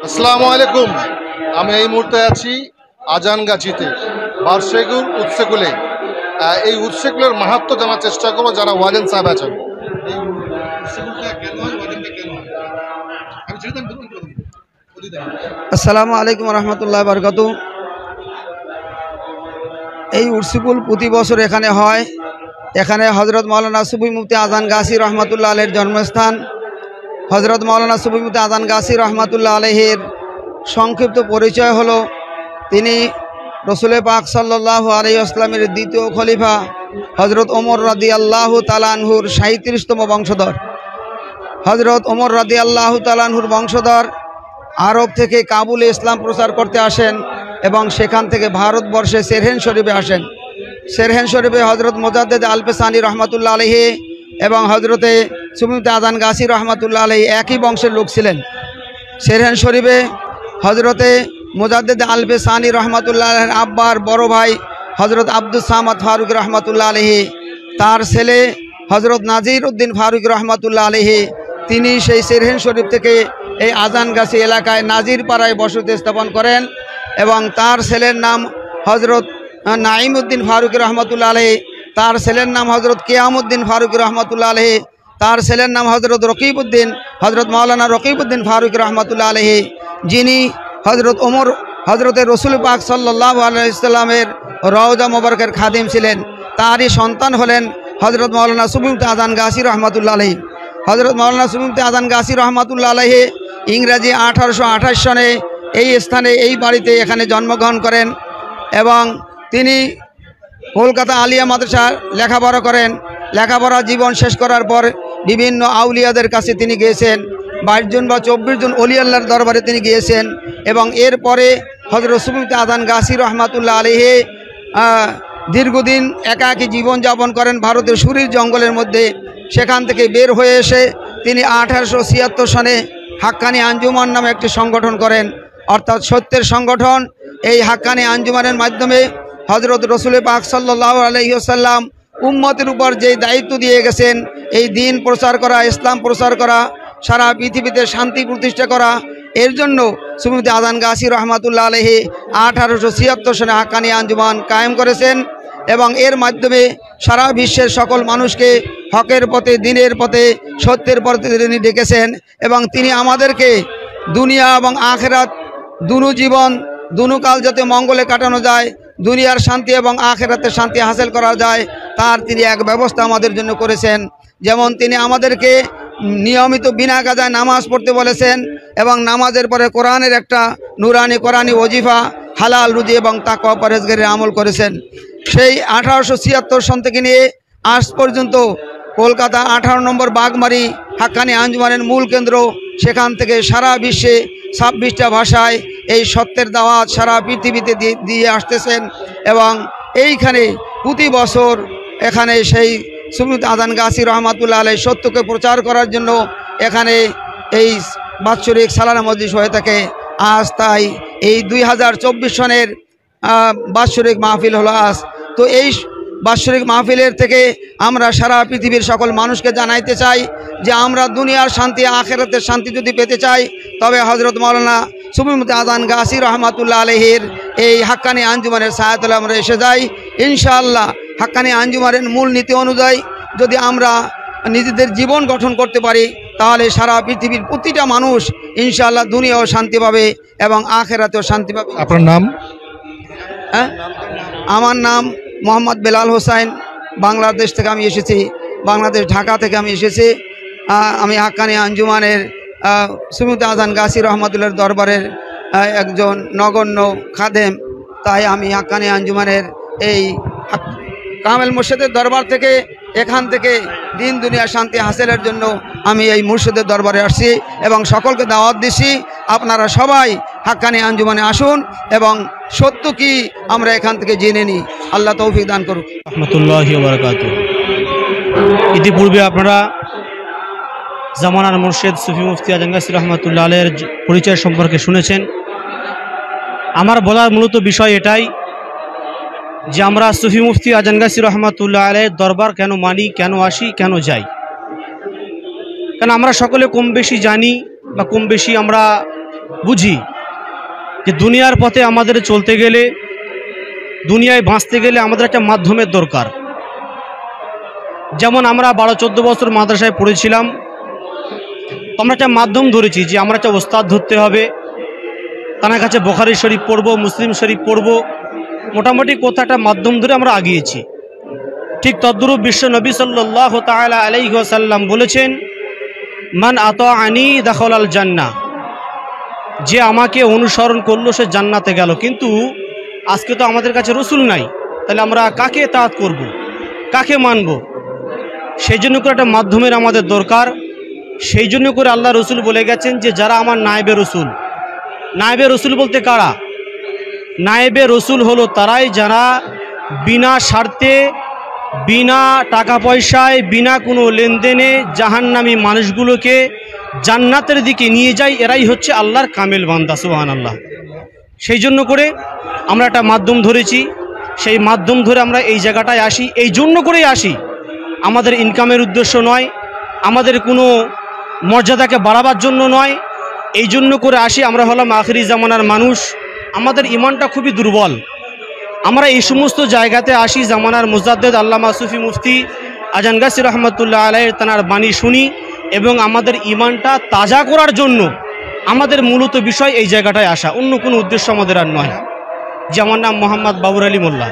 আসসালামু আলাইকুম। আমি এই মুহূর্তে আছি আজানগাছিতে বার্ষেগুর উৎসেকুলে। এই উৎসেকুলের মাহাত্ম্য জানার চেষ্টা করবো যারা ওয়াজেন সাহেব আছেন। আসসালামু আলাইকুম রহমতুল্লাহ বরকাতু। এই উর্সিকুল প্রতি বছর এখানে হয়। এখানে হজরত মৌলানা সুফি মুফতি আজান গাছি রহমতুল্লাহ আলহের জন্মস্থান। হজরত মৌলানা সুফি মুফতি আজান গাছি রহমতুল্লাহ আলহের সংক্ষিপ্ত পরিচয় হলো তিনি রসুল পাক সাল্লাল্লাহু আলাইহি ওয়াসাল্লামের দ্বিতীয় খলিফা হজরত ওমর রাদিয়াল্লাহু তাআলা আনহুর 37তম বংশধর। হজরত ওমর রাদিয়াল্লাহু তাআলা আনহুর বংশধর আরব থেকে কাবুলে ইসলাম প্রচার করতে আসেন এবং সেখান থেকে ভারতবর্ষে সেরহেন শরীফে আসেন। সেরহেন শরীফে হজরত মুজাদ্দেদ আলপেসানি রহমতুল্লাহ আলহি এবং হজরতে সুফি মুফতি আজান গাছি রহমতুল্লাহ আলহি একই বংশের লোক ছিলেন। সেরহেন শরীফে হজরতে মুজাদ্দেদ আলপেসানি রহমতুল্লাহ আলহের আব্বার বড় ভাই হজরত আব্দুস সামাদ ফারুক রহমতুল্লাহ আলহি, তার ছেলে হজরত নাজির উদ্দিন ফারুক রহমতুল্লাহ আলহি, তিনি সেই সেরহেন শরীফ থেকে এই আজানগাছি এলাকায় নাজির পাড়ায় বসতি স্থাপন করেন এবং তার ছেলের নাম হজরত নাইম উদ্দিন ফারুক রহমতুল্লাহ আলহি, তার ছেলের নাম হজরত কিয়ামউদ্দিন ফারুক রহমতুল্লাহ আলহি, তার ছেলের নাম হজরত রকিবউদ্দিন, হজরত মাওলানা রকিবউদ্দিন ফারুক রহমতুল্লাহ আলহি, যিনি হজরতে রসুল পাক সাল্লাল্লাহু আলাইহি ওয়াসাল্লামের রওজা মোবারকের খাদিম ছিলেন। তারই সন্তান হলেন হজরত মাওলানা সুফি মুফতি আজান গাছি রহমতুল্লাহ আলহি। হজরত মাওলানা সুফি মুফতি আজান গাছি রহমতুল্লাহ আলহি ইংরাজি 1828 সনে এই স্থানে এই বাড়িতে এখানে জন্মগ্রহণ করেন এবং তিনি কলকাতা আলিয়া মাদ্রাসায় লেখাপড়া করেন। লেখাপড়া জীবন শেষ করার পর বিভিন্ন আউলিয়াদের কাছে তিনি গিয়েছেন। 22 জন বা 24 জন অলি আল্লাহর দরবারে তিনি গিয়েছেন এবং এরপরে হজরত সুফি মুফতি আজান গাছি রহমতুল্লাহ আলহি দীর্ঘদিন একাকী জীবনযাপন করেন ভারতের সুরির জঙ্গলের মধ্যে। সেখান থেকে বের হয়ে এসে তিনি 1876 সনে হাক্কানি আঞ্জুমান নামে একটি সংগঠন করেন, অর্থাৎ সত্যের সংগঠন। এই হাক্কানি আঞ্জুমানের মাধ্যমে হজরত রসুল পাক সাল্লাল্লাহু আলাইহি ওয়াসাল্লাম উম্মতের উপর যে দায়িত্ব দিয়ে গেছেন, এই দিন প্রচার করা, ইসলাম প্রচার করা, সারা পৃথিবীতে শান্তি প্রতিষ্ঠা করা, এর জন্য সুফি মুফতি আজান গাছি রহমতুল্লাহ আলহি 1876 সনে হাক্কানি আঞ্জুমান কায়েম করেছেন এবং এর মাধ্যমে সারা বিশ্বের সকল মানুষকে হকের পথে, দিনের পথে, সত্যের পথে তিনি ডেকেছেন এবং তিনি আমাদেরকে দুনিয়া এবং আখেরাত দুনো জীবন দুনো কাল যাতে মঙ্গলে কাটানো যায়, দুনিয়ার শান্তি এবং আখেরাতের শান্তি হাসিল করা যায়, তার তিনি এক ব্যবস্থা আমাদের জন্য করেছেন। যেমন তিনি আমাদেরকে নিয়মিত বিনা কাজায় নামাজ পড়তে বলেছেন এবং নামাজের পরে কোরআনের একটা কোরআনি ওজিফা, হালাল রুজি এবং তাকওয়া পরহেজগারির আমল করেছেন। সেই 1876 সন থেকে নিয়ে আজ পর্যন্ত কলকাতা 18 নম্বর বাগমারি হাক্কানি আঞ্জুমানের মূল কেন্দ্র, সেখান থেকে সারা বিশ্বে 26টা ভাষায় এই সত্যের দাওয়াত সারা পৃথিবীতে দিয়ে আসতেছেন এবং এইখানে প্রতি বছর এখানে সেই সুফি মুফতি আজান গাছি রহমতুল্লাহ আলহি সত্যকে প্রচার করার জন্য এখানে এই বাৎসরিক সালানা মজলিস হয়ে থাকে। আজ তাই এই 2024 সনের বাৎসরিক মাহফিল হলো আজ। তো এই বাৎসরিক মাহফিলের থেকে আমরা সারা পৃথিবীর সকল মানুষকে জানাইতে চাই যে আমরা দুনিয়ার শান্তি, আখেরাতের শান্তি যদি পেতে চাই তবে হজরত মাওলানা সুফি মুফতি আজান গাছি রহমতুল্লাহ আলহির এই হাক্কানি আঞ্জুমানের ছায়াতলে আমরা এসে যাই। ইনশাআল্লাহ হাক্কানি আঞ্জুমানের মূল নীতি অনুযায়ী যদি আমরা নিজেদের জীবন গঠন করতে পারি তাহলে সারা পৃথিবীর প্রতিটা মানুষ ইনশাআল্লাহ দুনিয়াও শান্তি পাবে এবং আখেরাতেও শান্তি পাবে। আপনার নাম? আমার নাম মোহাম্মদ বেলাল হোসাইন। বাংলাদেশ থেকে আমি এসেছি, বাংলাদেশ ঢাকা থেকে আমি এসেছি। আমি হাক্কানি আঞ্জুমানের সুফি মুফতি আজান গাছি রহমতুল্লাহর দরবারের একজন নগণ্য খাদেম। তাই আমি হাক্কানি আঞ্জুমানের এই কামেল মুর্শিদের দরবার থেকে, এখান থেকে দিন দুনিয়া শান্তি হাসিলের জন্য আমি এই মুর্শিদের দরবারে আসছি এবং সকলকে দাওয়াত দিছি আপনারা সবাই হাক্কানি আঞ্জুমানে আসুন এবং সত্য কি আমরা এখান থেকে জেনে নিই। আল্লাহ তৌফিক দান করুন। রহমতুল্লাহি ওয়া বারাকাতুহু। ইতিপূর্বে আপনারা জামানার মুর্শিদ সুফি মুফতি আজান গাছি রহমতুল্লাহ আলহির পরিচয় সম্পর্কে শুনেছেন। আমার বলার মূলত বিষয় এটাই যে আমরা সুফি মুফতি আজান গাছি রহমতুল্লাহ আলহির দরবার কেন মানি, কেন আসি, কেন যাই। কারণ আমরা সকলে কম বেশি জানি বা কম বেশি আমরা বুঝি যে দুনিয়ার পথে আমাদের চলতে গেলে, দুনিয়ায় বাঁচতে গেলে আমাদের একটা মাধ্যমের দরকার। যেমন আমরা 12-14 বছর মাদ্রাসায় পড়েছিলাম, আমরা একটা মাধ্যম ধরেছি যে আমরা একটা ওস্তাদ ধরতে হবে, তার কাছে বুখারী শরীফ পড়বো, মুসলিম শরীফ পড়বো, মোটামুটি কোথাও একটা মাধ্যম ধরে আমরা আগিয়েছি। ঠিক তদ্রূপ বিশ্ব নবী সাল্লাল্লাহু তাআলা আলাইহি ওয়াসাল্লাম বলেছেন, মান আতাআনি দাখালাল জান্নাহ, যে আমাকে অনুসরণ করলো সে জান্নাতে গেল। কিন্তু আজকে তো আমাদের কাছে রসুল নাই, তাহলে আমরা কাকে ইতাআত করব, কাকে মানব? সেই জন্য করে একটা মাধ্যমের আমাদের দরকার। সেই জন্য করে আল্লাহ রসুল বলে গেছেন যে যারা আমার নায়েবে রসুল। নায়েবে রসুল বলতে কারা? নায়েবে রসুল হলো তারাই যারা বিনা স্বার্থে, বিনা টাকা পয়সায়, বিনা কোনো লেনদেনে জাহান্নামী মানুষগুলোকে জান্নাতের দিকে নিয়ে যায়। এরাই হচ্ছে আল্লাহর কামেল বান্দা। সুবহানাল্লাহ। সেই জন্য করে আমরা একটা মাধ্যম ধরেছি, সেই মাধ্যম ধরে আমরা এই জায়গাটায় আসি। এই জন্য করেই আসি, আমাদের ইনকামের উদ্দেশ্য নয়, আমাদের কোনো মর্যাদাকে বাড়াবার জন্য নয়। এই জন্য করে আসি, আমরা হলাম আখিরি জামানার মানুষ, আমাদের ইমানটা খুবই দুর্বল। আমরা এই সমস্ত জায়গাতে আসি, জামানার মুজাদ্দেদ আল্লামা সুফি মুফতি আজান গাছি রহমতুল্লাহ আলাইহির তানার বাণী শুনি এবং আমাদের ইমানটা তাজা করার জন্য আমাদের মূলত বিষয় এই জায়গাটায় আসা, অন্য কোনো উদ্দেশ্য আমাদের আর নয়। যে আমার নাম মোহাম্মদ বাবুর আলী মোল্লা।